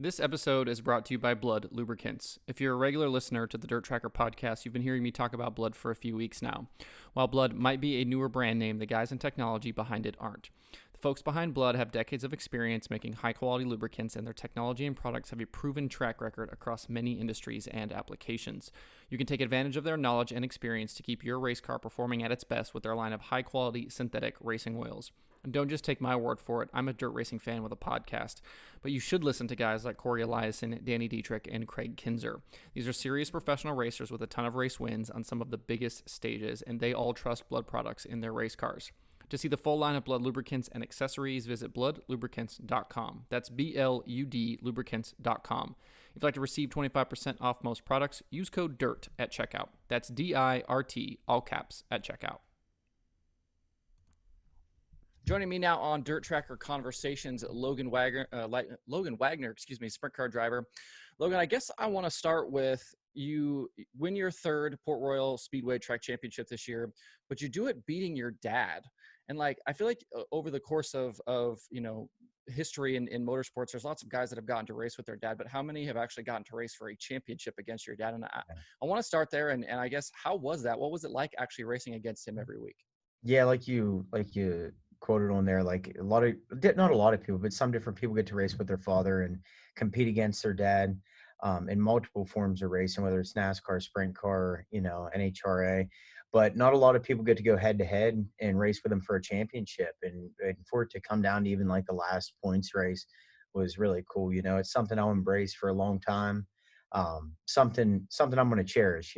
This episode is brought to you by Blood Lubricants. If you're a regular listener to the Dirt Tracker podcast, you've been hearing me talk about Blood for a few weeks now. While Blood might be a newer brand name, the guys and technology behind it aren't. The folks behind Blood have decades of experience making high-quality lubricants, and their technology and products have a proven track record across many industries and applications. You can take advantage of their knowledge and experience to keep your race car performing at its best with their line of high-quality synthetic racing oils. And don't just take my word for it. I'm a dirt racing fan with a podcast. But you should listen to guys like Corey Eliason, Danny Dietrich, and Craig Kinzer. These are serious professional racers with a ton of race wins on some of the biggest stages, and they all trust Blood products in their race cars. To see the full line of Blood lubricants and accessories, visit bloodlubricants.com. That's BLUD lubricants.com. If you'd like to receive 25% off most products, use code DIRT at checkout. That's DIRT, all caps, at checkout. Joining me now on DIRTRACKR Conversations, Logan Wagner, sprint car driver. Logan, I guess I want to start with you win your third Port Royal Speedway track championship this year, but you do it beating your dad. And I feel like over the course of history in motorsports, there's lots of guys that have gotten to race with their dad, but how many have actually gotten to race for a championship against your dad? And I want to start there. And I guess, how was that? What was it like actually racing against him every week? Yeah, like you quoted on there, like not a lot of people, but some different people get to race with their father and compete against their dad in multiple forms of racing, whether it's NASCAR, sprint car, NHRA. But not a lot of people get to go head to head and race with them for a championship. And for it to come down to even like the last points race was really cool. It's something I'll embrace for a long time. Something I'm going to cherish.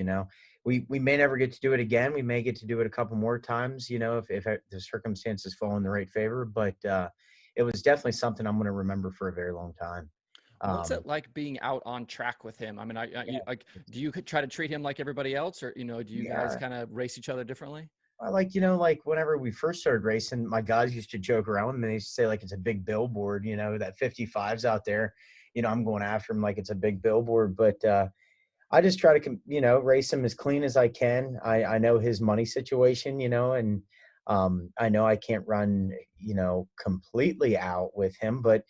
We may never get to do it again. We may get to do it a couple more times, if the circumstances fall in the right favor. But it was definitely something I'm going to remember for a very long time. What's it like being out on track with him? I mean, do you try to treat him like everybody else, or do you guys Yeah, kind of race each other differently? I like whenever we first started racing, my guys used to joke around with me. They used to say like it's a big billboard, that 55's out there. I'm going after him like it's a big billboard. But I just try to, race him as clean as I can. I know his money situation, and I know I can't run, completely out with him, but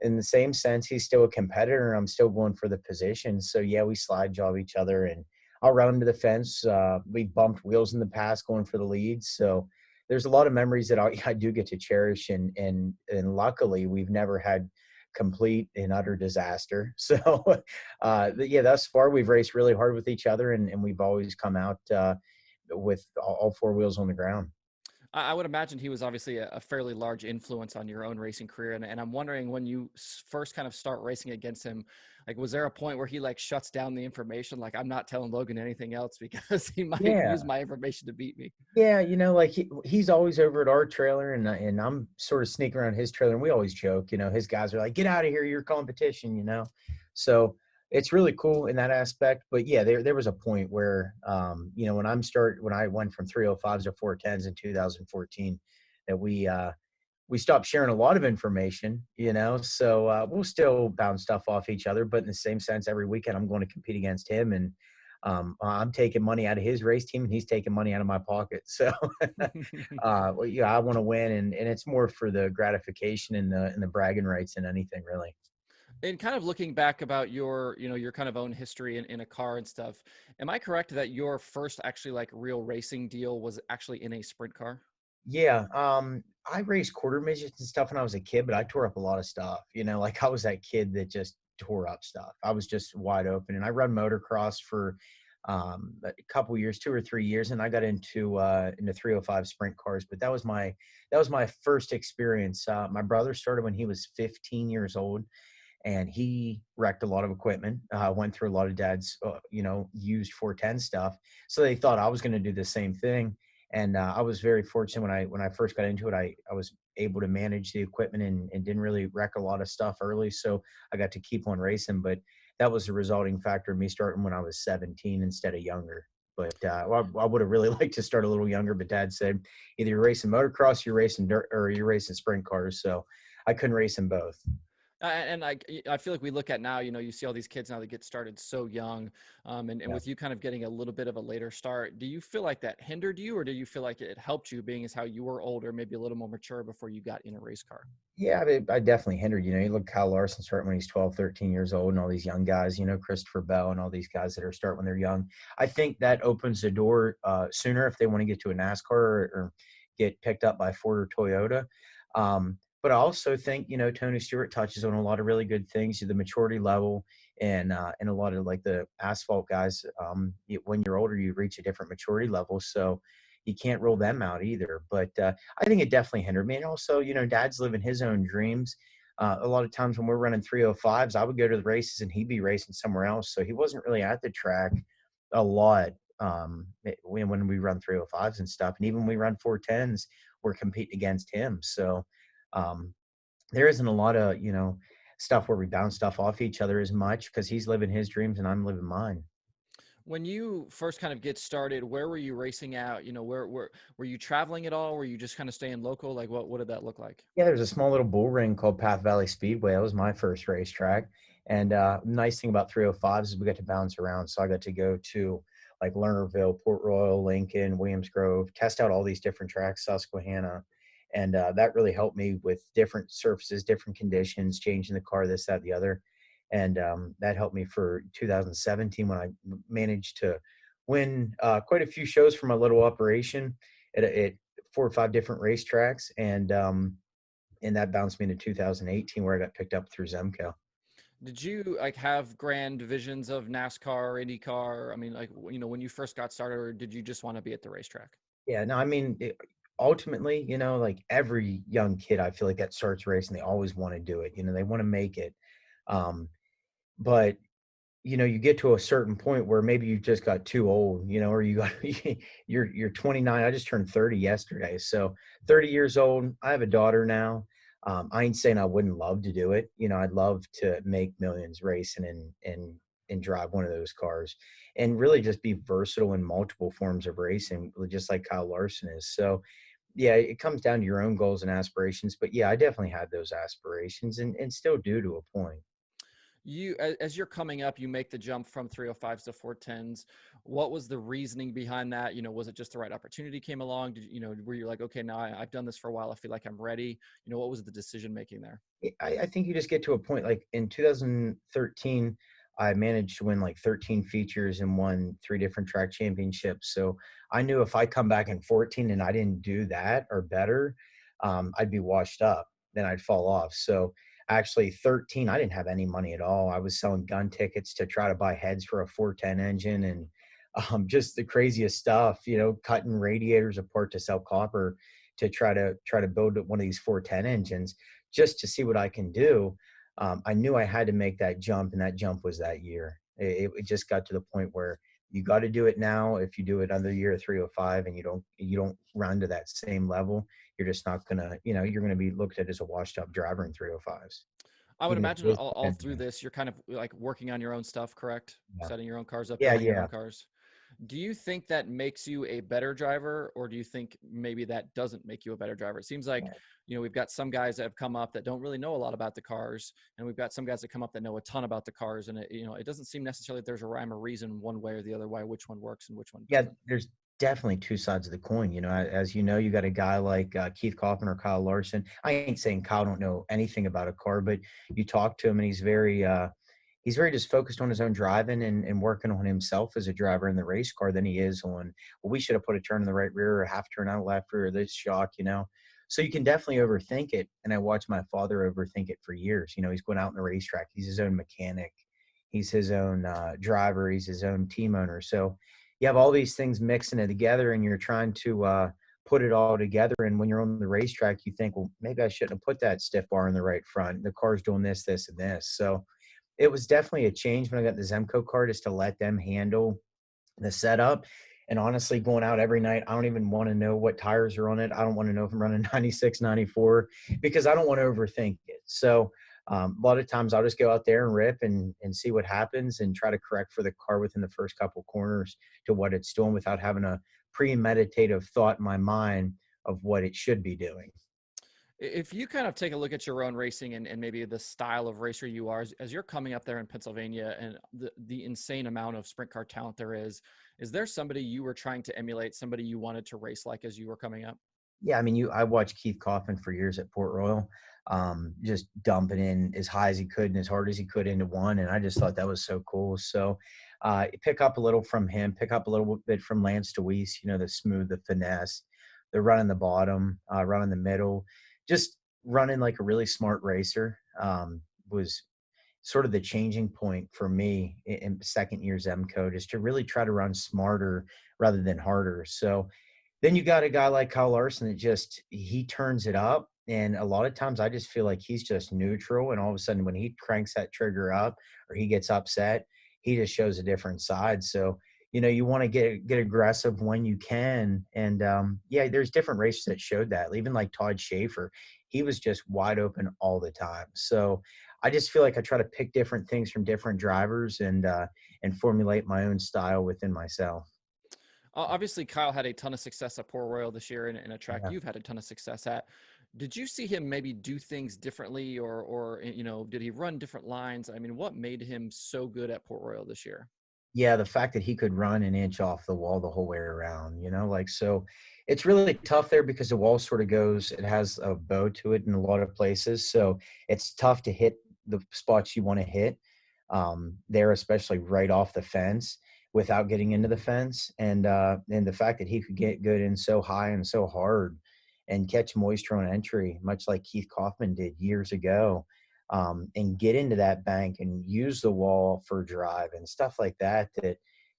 in the same sense, he's still a competitor and I'm still going for the position. So yeah, we slide job each other and I'll run him to the fence. We bumped wheels in the past going for the leads. So there's a lot of memories that I do get to cherish. And luckily we've never had complete and utter disaster. So yeah, thus far we've raced really hard with each other and we've always come out with all four wheels on the ground. I would imagine he was obviously a fairly large influence on your own racing career. And I'm wondering, when you first kind of start racing against him, was there a point where he shuts down the information? Like, I'm not telling Logan anything else because he might Yeah. use my information to beat me. Yeah, like he's always over at our trailer and I'm sort of sneaking around his trailer and we always joke, his guys are like, get out of here, you're competition. So it's really cool in that aspect. But yeah, there was a point where, when I went from 305s to 410s in 2014, that we stopped sharing a lot of information, so we'll still bounce stuff off each other. But in the same sense, every weekend I'm going to compete against him and I'm taking money out of his race team and he's taking money out of my pocket. So, well, yeah, I want to win and it's more for the gratification and the bragging rights than anything really. And kind of looking back about your kind of own history in a car and stuff, am I correct that your first actually real racing deal was actually in a sprint car? Yeah. I raced quarter midgets and stuff when I was a kid, but I tore up a lot of stuff, like I was that kid that just tore up stuff. I was just wide open and I run motocross for a couple years, 2 or 3 years. And I got into 305 sprint cars, but that was my first experience. My brother started when he was 15 years old and he wrecked a lot of equipment, went through a lot of dad's, used 410 stuff. So they thought I was going to do the same thing. And I was very fortunate when I first got into it. I was able to manage the equipment and didn't really wreck a lot of stuff early. So I got to keep on racing. But that was the resulting factor of me starting when I was 17 instead of younger. But I would have really liked to start a little younger. But Dad said either you're racing motocross, you're racing dirt, or you're racing sprint cars. So I couldn't race them both. And I feel like we look at now, you see all these kids now that get started so young, and Yeah. with you kind of getting a little bit of a later start, do you feel like that hindered you, or do you feel like it helped you, being as how you were older, maybe a little more mature before you got in a race car? Yeah, I definitely hindered. You look at Kyle Larson starting when he's 12, 13 years old, and all these young guys, Christopher Bell and all these guys that are starting when they're young. I think that opens the door sooner if they want to get to a NASCAR or get picked up by Ford or Toyota. But I also think, Tony Stewart touches on a lot of really good things, the maturity level and a lot of like the asphalt guys. When you're older, you reach a different maturity level. So you can't rule them out either. But I think it definitely hindered me. And also, Dad's living his own dreams. A lot of times when we're running 305s, I would go to the races and he'd be racing somewhere else. So he wasn't really at the track a lot when we run 305s and stuff. And even when we run 410s, we're competing against him. So um, there isn't a lot of, stuff where we bounce stuff off each other as much because he's living his dreams and I'm living mine. When you first kind of get started, where were you racing out? Where were you traveling at all? Were you just kind of staying local? Like what did that look like? Yeah, there's a small little bull ring called Path Valley Speedway. That was my first racetrack. And nice thing about 305s is we got to bounce around. So I got to go to like Lernerville, Port Royal, Lincoln, Williams Grove, test out all these different tracks, Susquehanna. And that really helped me with different surfaces, different conditions, changing the car, this, that, the other. And that helped me for 2017 when I managed to win quite a few shows for my little operation at 4 or 5 different racetracks. And that bounced me into 2018 where I got picked up through Zemco. Did you like have grand visions of NASCAR or IndyCar? I mean, like, when you first got started, or did you just want to be at the racetrack? Yeah, no, I mean, ultimately, like every young kid, I feel like that starts racing, they always want to do it. They want to make it. Um, but you get to a certain point where maybe you just got too old, or you got you're 29. I just turned 30 yesterday. So 30 years old. I have a daughter now. I ain't saying I wouldn't love to do it. I'd love to make millions racing and drive one of those cars and really just be versatile in multiple forms of racing, just like Kyle Larson is. So yeah, it comes down to your own goals and aspirations. But yeah, I definitely had those aspirations and still do to a point. As you're coming up, you make the jump from 305s to 410s. What was the reasoning behind that? Was it just the right opportunity came along? Were you like, okay, now I've done this for a while, I feel like I'm ready? What was the decision making there? I think you just get to a point like in 2013, I managed to win like 13 features and won 3 different track championships. So I knew if I come back in 14 and I didn't do that or better, I'd be washed up. Then I'd fall off. So actually, 13, I didn't have any money at all. I was selling gun tickets to try to buy heads for a 410 engine and just the craziest stuff. Cutting radiators apart to sell copper to try to build one of these 410 engines just to see what I can do. I knew I had to make that jump, and that jump was that year. It just got to the point where you got to do it now. If you do it under the year 305 and you don't run to that same level, you're just not gonna, you're gonna be looked at as a washed up driver in 305s, I would even if it imagine is all 10 through this, you're kind of like working on your own stuff, correct? Yeah, Setting your own cars up, yeah, building your yeah. own cars. Do you think that makes you a better driver, or do you think maybe that doesn't make you a better driver? It seems like, we've got some guys that have come up that don't really know a lot about the cars, and we've got some guys that come up that know a ton about the cars, and it doesn't seem necessarily that there's a rhyme or reason one way or the other why which one works and which one Yeah, doesn't. there's definitely 2 sides of the coin. As you know, you got a guy like Keith Kaufman or Kyle Larson. I ain't saying Kyle don't know anything about a car, but you talk to him and he's very just focused on his own driving and working on himself as a driver in the race car than he is on, well, we should have put a turn in the right rear or a half turn out left rear or this shock. So you can definitely overthink it. And I watched my father overthink it for years. He's going out in the racetrack. He's his own mechanic. He's his own driver. He's his own team owner. So you have all these things mixing it together and you're trying to put it all together. And when you're on the racetrack, you think, well, maybe I shouldn't have put that stiff bar in the right front. The car's doing this, this, and this. So it was definitely a change when I got the Zemco car just to let them handle the setup. And honestly, going out every night, I don't even want to know what tires are on it. I don't want to know if I'm running 96, 94, because I don't want to overthink it. So a lot of times I'll just go out there and rip and see what happens and try to correct for the car within the first couple corners to what it's doing without having a premeditative thought in my mind of what it should be doing. If you kind of take a look at your own racing and maybe the style of racer you are, as you're coming up there in Pennsylvania and the insane amount of sprint car talent there is there somebody you were trying to emulate, somebody you wanted to race like as you were coming up? Yeah, I mean, I watched Keith Kaufman for years at Port Royal, just dumping in as high as he could and as hard as he could into one, and I just thought that was so cool. So, pick up a little from him, pick up a little bit from Lance Deweese. The smooth, the finesse, the run in the bottom, run in the middle, just running like a really smart racer. Was sort of the changing point for me in second year Zemco, just to really try to run smarter rather than harder. So then you got a guy like Kyle Larson that just he turns it up. And a lot of times I just feel like he's just neutral. And all of a sudden when he cranks that trigger up or he gets upset, he just shows a different side. So, you want to get aggressive when you can. And yeah, there's different races that showed that. Even like Todd Schaefer, he was just wide open all the time. So I just feel like I try to pick different things from different drivers and formulate my own style within myself. Obviously, Kyle had a ton of success at Port Royal this year in a track Yeah. you've had a ton of success at. Did you see him maybe do things differently or did he run different lines? I mean, what made him so good at Port Royal this year? Yeah, the fact that he could run an inch off the wall the whole way around, like so it's really tough there because the wall sort of goes, it has a bow to it in a lot of places. So it's tough to hit the spots you want to hit there, especially right off the fence without getting into the fence. And the fact that he could get good in so high and so hard and catch moisture on entry, much like Keith Kaufman did years ago, and get into that bank and use the wall for drive and stuff like that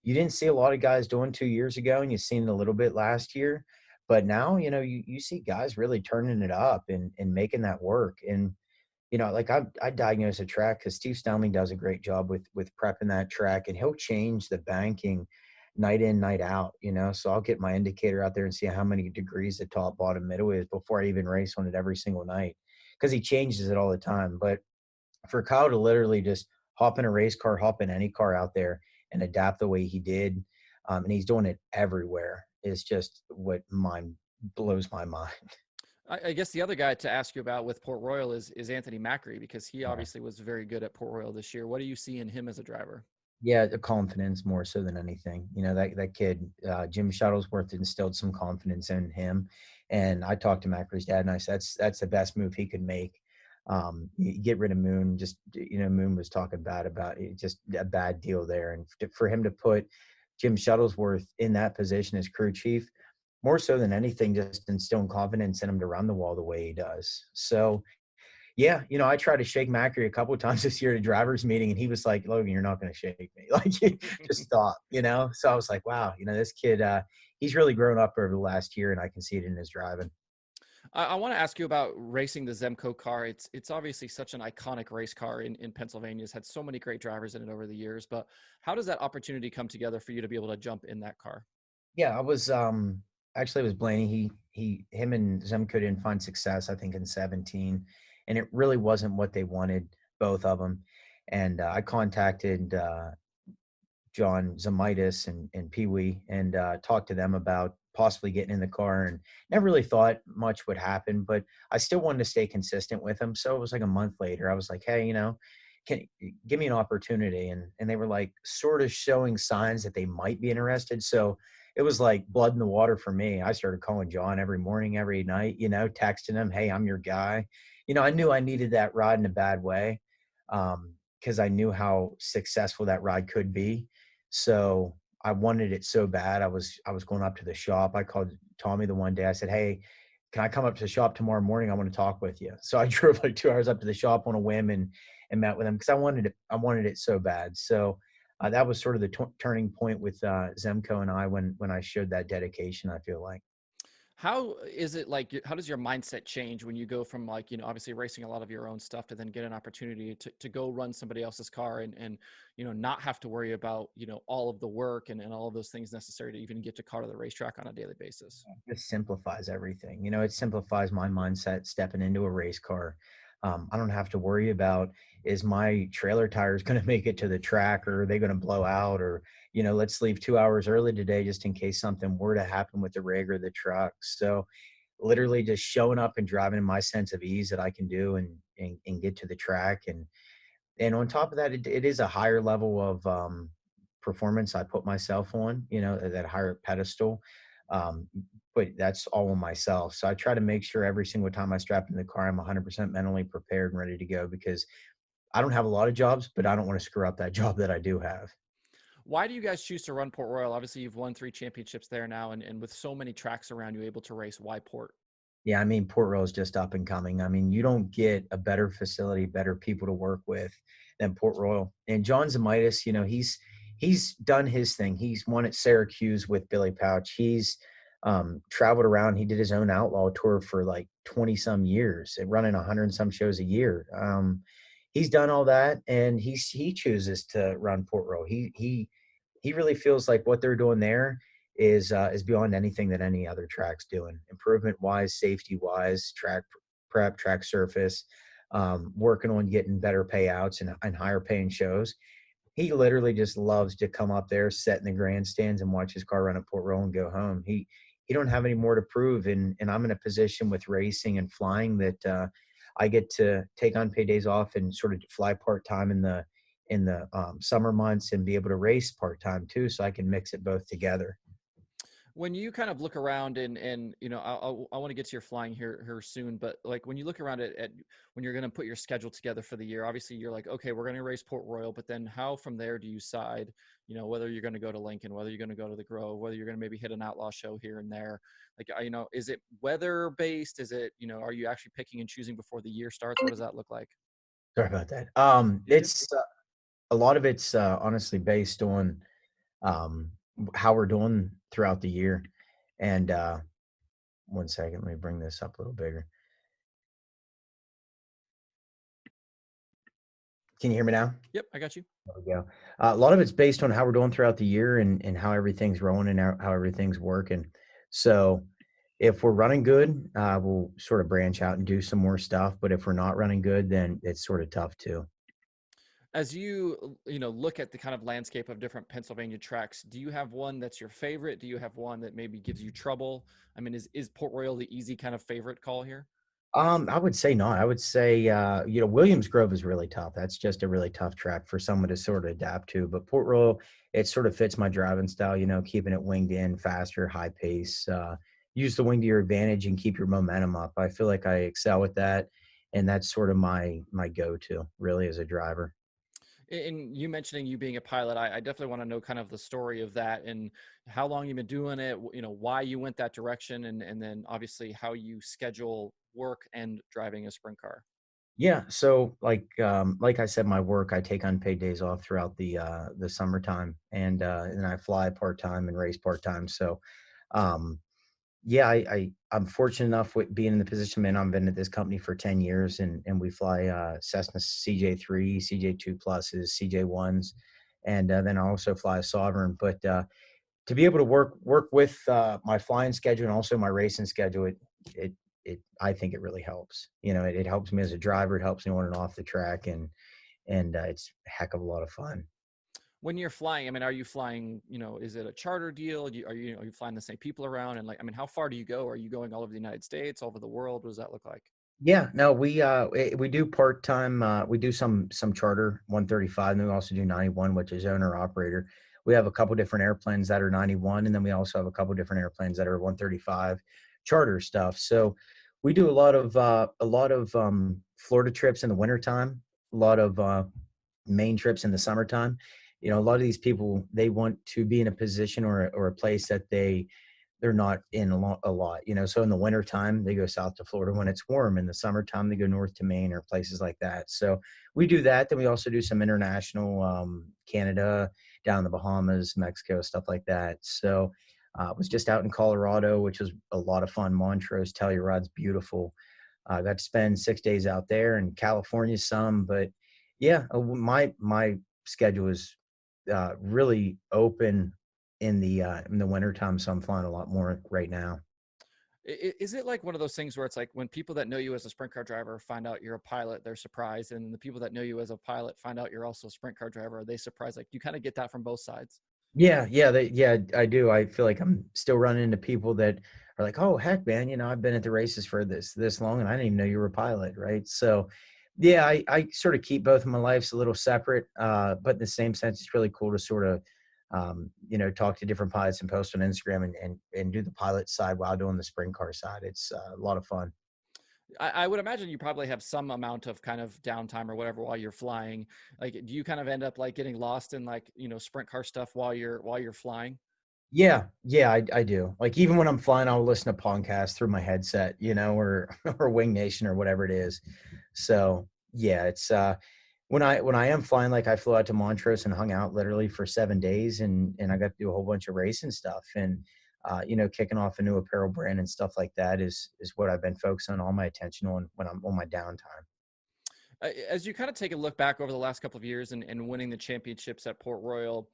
you didn't see a lot of guys doing 2 years ago, and you've seen it a little bit last year. But now, you see guys really turning it up and making that work. And, like I diagnose a track because Steve Stanley does a great job with prepping that track, and he'll change the banking night in, night out, so I'll get my indicator out there and see how many degrees the top, bottom, middle is before I even race on it every single night because he changes it all the time. But for Kyle to literally just hop in a race car, hop in any car out there and adapt the way he did, and he's doing it everywhere, is just what mind blows my mind. I guess the other guy to ask you about with Port Royal is Anthony Macri because he Yeah. obviously was very good at Port Royal this year. What do you see in him as a driver? Yeah, the confidence more so than anything. That kid, Jim Shuttlesworth, instilled some confidence in him. And I talked to Macri's dad, and I said that's the best move he could make. You get rid of Moon. Just Moon was talking bad about it, just a bad deal there. And for him to put Jim Shuttlesworth in that position as crew chief, more so than anything, just instilling confidence in him to run the wall the way he does. So yeah, I tried to shake Macri a couple of times this year at a drivers meeting, and he was like, "Logan, you're not going to shake me. Like, just stop." So I was like, "Wow, this kid, he's really grown up over the last year, and I can see it in his driving." I want to ask you about racing the Zemco car. It's obviously such an iconic race car in Pennsylvania. It's had so many great drivers in it over the years. But how does that opportunity come together for you to be able to jump in that car? Yeah, I was actually it was Blaney. Him and Zemco didn't find success, I think, in 17, and it really wasn't what they wanted, both of them. And I contacted John Zemaitis and Pee Wee and talked to them about possibly getting in the car, and never really thought much would happen, but I still wanted to stay consistent with them. So it was like a month later, I was like, "Hey, can give me an opportunity?" And they were like sort of showing signs that they might be interested. So it was like blood in the water for me. I started calling John every morning, every night, texting him, "Hey, I'm your guy." I knew I needed that ride in a bad way. Because I knew how successful that ride could be. So I wanted it so bad. I was going up to the shop. I called Tommy the one day. I said, "Hey, can I come up to the shop tomorrow morning? I want to talk with you." So I drove like 2 hours up to the shop on a whim and met with him because I wanted it. I wanted it so bad. So that was sort of the turning point with Zemco and I when I showed that dedication. I feel like. How is it like, how does your mindset change when you go from like, obviously racing a lot of your own stuff to then get an opportunity to go run somebody else's car and not have to worry about, all of the work and all of those things necessary to even get to car to the racetrack on a daily basis? It simplifies everything. It simplifies my mindset stepping into a race car. I don't have to worry about, is my trailer tires going to make it to the track, or are they going to blow out, or let's leave 2 hours early today just in case something were to happen with the rig or the truck. So literally just showing up and driving in my sense of ease that I can do and get to the track. And on top of that, it is a higher level of performance I put myself on, that higher pedestal. Um, but that's all on myself. So I try to make sure every single time I strap in the car, I'm 100% mentally prepared and ready to go, because I don't have a lot of jobs, but I don't want to screw up that job that I do have. Why do you guys choose to run Port Royal? Obviously, you've won 3 championships there now, and with so many tracks around you able to race, why Port? Yeah, I mean, Port Royal is just up and coming. I mean, you don't get a better facility, better people to work with than Port Royal. And John Zemaitis, he's done his thing. He's won at Syracuse with Billy Pouch. He's traveled around. He did his own outlaw tour for like 20 some years, running 100 and some shows a year. He's done all that, and he chooses to run Port Royal. He really feels like what they're doing there is beyond anything that any other track's doing. Improvement wise, safety wise, track prep, track surface, working on getting better payouts and higher paying shows. He literally just loves to come up there, sit in the grandstands, and watch his car run at Port Royal and go home. He don't have any more to prove, and I'm in a position with racing and flying that I get to take unpaid days off and sort of fly part time in the summer months and be able to race part time too, so I can mix it both together. When you kind of look around and I want to get to your flying here soon, but like when you look around at when you're going to put your schedule together for the year, obviously you're like, okay, we're going to race Port Royal, but then how from there do you decide, whether you're going to go to Lincoln, whether you're going to go to the Grove, whether you're going to maybe hit an outlaw show here and there? Like, is it weather based? Is it, are you actually picking and choosing before the year starts? What does that look like? Sorry about that. You're good. It's a lot of it's honestly based on how we're doing throughout the year. And one second, let me bring this up a little bigger. Can you hear me now? Yep, I got you. There we go. A lot of it's based on how we're doing throughout the year and how everything's rolling and how everything's working. So if we're running good, we'll sort of branch out and do some more stuff. But if we're not running good, then it's sort of tough too. As you look at the kind of landscape of different Pennsylvania tracks, do you have one that's your favorite? Do you have one that maybe gives you trouble? I mean, is Port Royal the easy kind of favorite call here? I would say not. I would say, Williams Grove is really tough. That's just a really tough track for someone to sort of adapt to. But Port Royal, it sort of fits my driving style, keeping it winged in, faster, high pace, use the wing to your advantage and keep your momentum up. I feel like I excel with that. And that's sort of my go-to really as a driver. And you mentioning you being a pilot, I definitely want to know kind of the story of that and how long you've been doing it, why you went that direction, and then obviously how you schedule work and driving a sprint car. Yeah, so like I said, my work, I take unpaid days off throughout the summertime, and I fly part-time and race part-time. So um yeah, I'm fortunate enough with being in the position, man. I've been at this company for 10 years, and we fly Cessna CJ3, CJ2 pluses, CJ1s, and then I also fly a Sovereign. But to be able to work with my flying schedule and also my racing schedule, it I think it really helps. It helps me as a driver. It helps me on and off the track, and it's a heck of a lot of fun. When you're flying, I mean, are you flying, is it a charter deal? Are you flying the same people around? And like, I mean, how far do you go? Are you going all over the United States, all over the world? What does that look like? Yeah, no, we do part-time, we do some charter 135, and then we also do 91, which is owner operator. We have a couple different airplanes that are 91, and then we also have a couple different airplanes that are 135 charter stuff. So we do a lot of Florida trips in the wintertime, a lot of main trips in the summertime. A lot of these people, they want to be in a position or a place that they're not in a lot. So in the wintertime, they go south to Florida when it's warm. In the summertime, they go north to Maine or places like that. So we do that. Then we also do some international, Canada, down in the Bahamas, Mexico, stuff like that. So I was just out in Colorado, which was a lot of fun. Montrose, Tellurod's beautiful. I got to spend 6 days out there, in California some. But yeah, my schedule is really open in the wintertime, so I'm flying a lot more right now. Is it like one of those things where it's like when people that know you as a sprint car driver find out you're a pilot, they're surprised, and the people that know you as a pilot find out you're also a sprint car driver, are they surprised? Like you kind of get that from both sides. Yeah, I do. I feel like I'm still running into people that are like, oh heck, man, I've been at the races for this long, and I didn't even know you were a pilot, right? So, yeah, I sort of keep both of my lives a little separate, but in the same sense, it's really cool to sort of talk to different pilots and post on Instagram and do the pilot side while doing the sprint car side. It's a lot of fun. I would imagine you probably have some amount of kind of downtime or whatever while you're flying. Like, do you kind of end up like getting lost in like, sprint car stuff while you're flying? Yeah, yeah, I do. Like, even when I'm flying, I'll listen to podcasts through my headset, or or Wing Nation or whatever it is. So, yeah, it's when I am flying, like I flew out to Montrose and hung out literally for 7 days, and I got to do a whole bunch of racing stuff, and kicking off a new apparel brand and stuff like that is what I've been focusing all my attention on when I'm on my downtime. As you kind of take a look back over the last couple of years and winning the championships at Port Royal,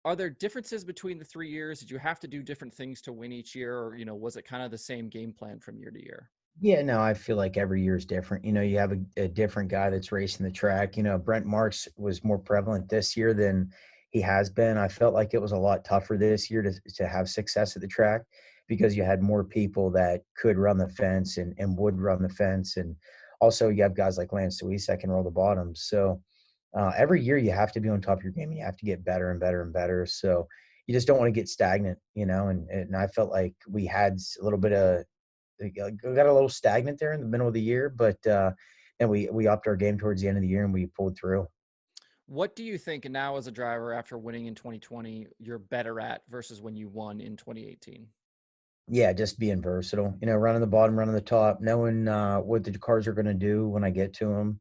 are there differences between the 3 years? Did you have to do different things to win each year, or was it kind of the same game plan from year to year? Yeah, no, I feel like every year is different. You have a different guy that's racing the track. Brent Marks was more prevalent this year than he has been. I felt like it was a lot tougher this year to have success at the track because you had more people that could run the fence and would run the fence. And also you have guys like Lance Deweese that can roll the bottom. So every year you have to be on top of your game and you have to get better and better and better. So you just don't want to get stagnant, and I felt like we had a little bit of we got a little stagnant there in the middle of the year, but then we upped our game towards the end of the year and we pulled through. What do you think now as a driver after winning in 2020 you're better at versus when you won in 2018? Yeah, just being versatile, running the bottom, running the top, knowing what the cars are going to do when I get to them,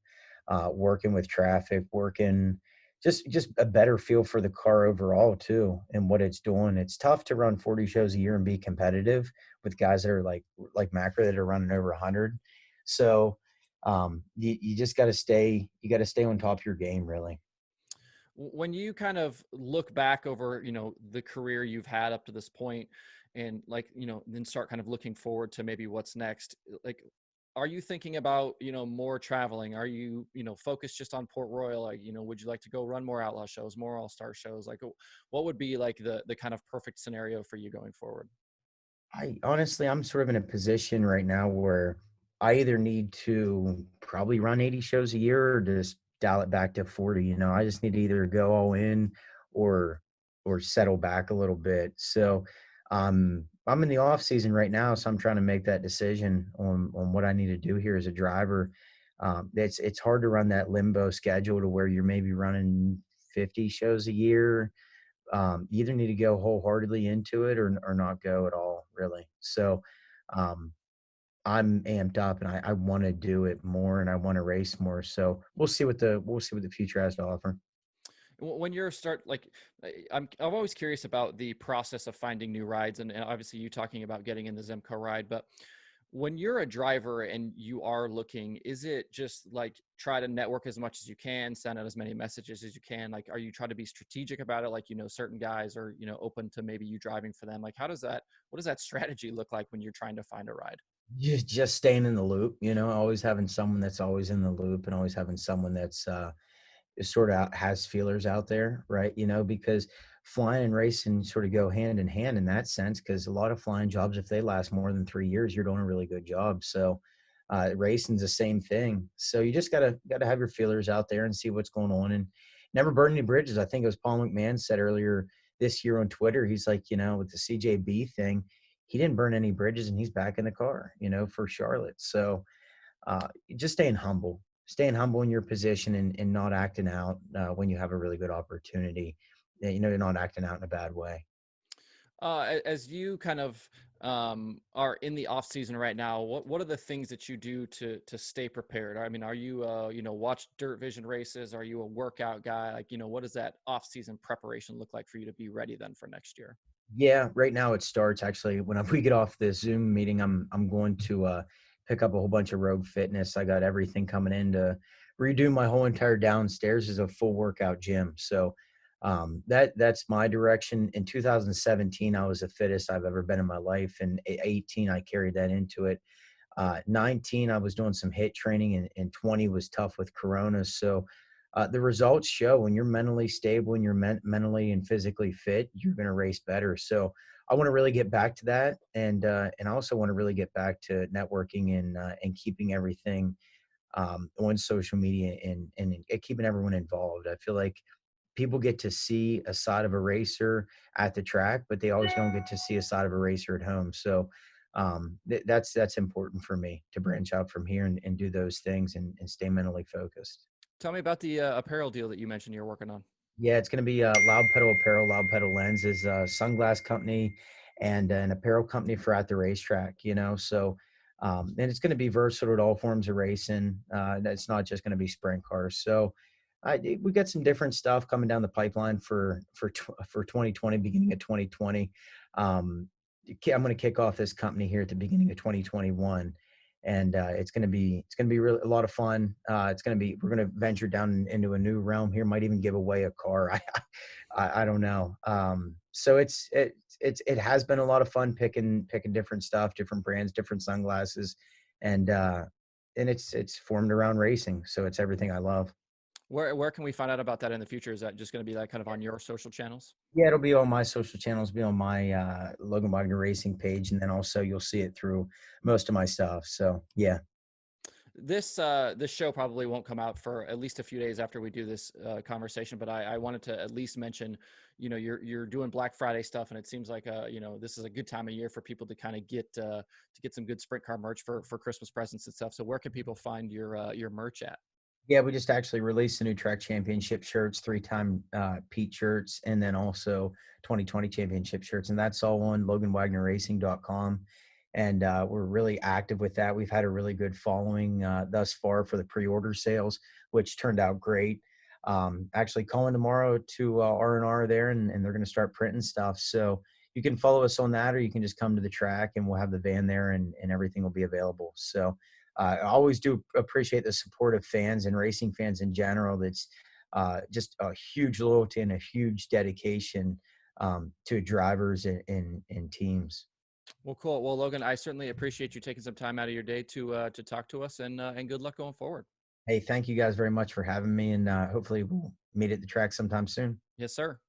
working with traffic, working just a better feel for the car overall too and what it's doing. It's tough to run 40 shows a year and be competitive with guys that are like Macra that are running over 100. So you just got to stay on top of your game, really. When you kind of look back over the career you've had up to this point, and like then start kind of looking forward to maybe what's next, like, are you thinking about more traveling? Are you focused just on Port Royal? Like, would you like to go run more outlaw shows, more all-star shows? Like, what would be like the kind of perfect scenario for you going forward? I honestly, I'm sort of in a position right now where I either need to probably run 80 shows a year or just dial it back to 40. I just need to either go all in or settle back a little bit. So I'm in the off season right now, so I'm trying to make that decision on what I need to do here as a driver. It's hard to run that limbo schedule to where you're maybe running 50 shows a year. You either need to go wholeheartedly into it or not go at all, really. So um, I'm amped up and I want to do it more and I want to race more. So we'll see what the future has to offer. When you're start like I'm always curious about the process of finding new rides, and obviously you talking about getting in the Zemco ride, but when you're a driver and you are looking, is it just like try to network as much as you can, send out as many messages as you can? Like, are you trying to be strategic about it? Like, certain guys are, open to maybe you driving for them. Like, what does that strategy look like when you're trying to find a ride? Just staying in the loop, always having someone that's always in the loop and always having someone that's is sort of has feelers out there, right? Because flying and racing sort of go hand in hand in that sense. Because a lot of flying jobs, if they last more than 3 years, you're doing a really good job. So racing's the same thing. So you just gotta have your feelers out there and see what's going on and never burn any bridges. I think it was Paul McMahon said earlier this year on Twitter. He's like, with the CJB thing, he didn't burn any bridges and he's back in the car, for Charlotte. So just staying humble in your position and not acting out when you have a really good opportunity. You're not acting out in a bad way. As you kind of are in the off season right now, what are the things that you do to stay prepared? I mean, are you watch Dirt Vision races? Are you a workout guy? Like, what does that off season preparation look like for you to be ready then for next year? Yeah, right now it starts actually when we get off this Zoom meeting. I'm going to pick up a whole bunch of Rogue Fitness. I got everything coming in to redo my whole entire downstairs is a full workout gym. So that's my direction. In 2017, I was the fittest I've ever been in my life, and 18 I carried that into it. 19, I was doing some hit training, and 20 was tough with Corona. So the results show when you're mentally stable and you're mentally and physically fit, you're going to race better. So I want to really get back to that, and I also want to really get back to networking and keeping everything on social media and keeping everyone involved. I feel like people get to see a side of a racer at the track, but they always don't get to see a side of a racer at home. So that's important for me to branch out from here and do those things and stay mentally focused. Tell me about the apparel deal that you mentioned you're working on. Yeah, it's going to be Loud Pedal Apparel. Loud Pedal Lens is a sunglass company and an apparel company for at the racetrack, So, and it's going to be versatile to all forms of racing. It's not just going to be sprint cars. So, we got some different stuff coming down the pipeline for 2020, beginning of 2020. I'm going to kick off this company here at the beginning of 2021, and it's going to be really a lot of fun. We're going to venture down into a new realm here. Might even give away a car. I don't know. So it has been a lot of fun picking different stuff, different brands, different sunglasses, and it's formed around racing. So it's everything I love. Where can we find out about that in the future? Is that just going to be like kind of on your social channels? Yeah, it'll be on my social channels, be on my Logan Wagner Racing page, and then also you'll see it through most of my stuff. So yeah. This show probably won't come out for at least a few days after we do this conversation, but I wanted to at least mention, you're doing Black Friday stuff, and it seems like this is a good time of year for people to kind of get some good sprint car merch for Christmas presents and stuff. So where can people find your merch at? Yeah, we just actually released the new track championship shirts, three-time Pete shirts, and then also 2020 championship shirts. And that's all on loganwagnerracing.com. And we're really active with that. We've had a really good following thus far for the pre-order sales, which turned out great. Actually calling tomorrow to R&R there, and they're going to start printing stuff. So you can follow us on that, or you can just come to the track and we'll have the van there and everything will be available. So I always do appreciate the support of fans and racing fans in general. That's just a huge loyalty and a huge dedication to drivers and teams. Well, cool. Well, Logan, I certainly appreciate you taking some time out of your day to talk to us, and good luck going forward. Hey, thank you guys very much for having me, and hopefully we'll meet at the track sometime soon. Yes, sir.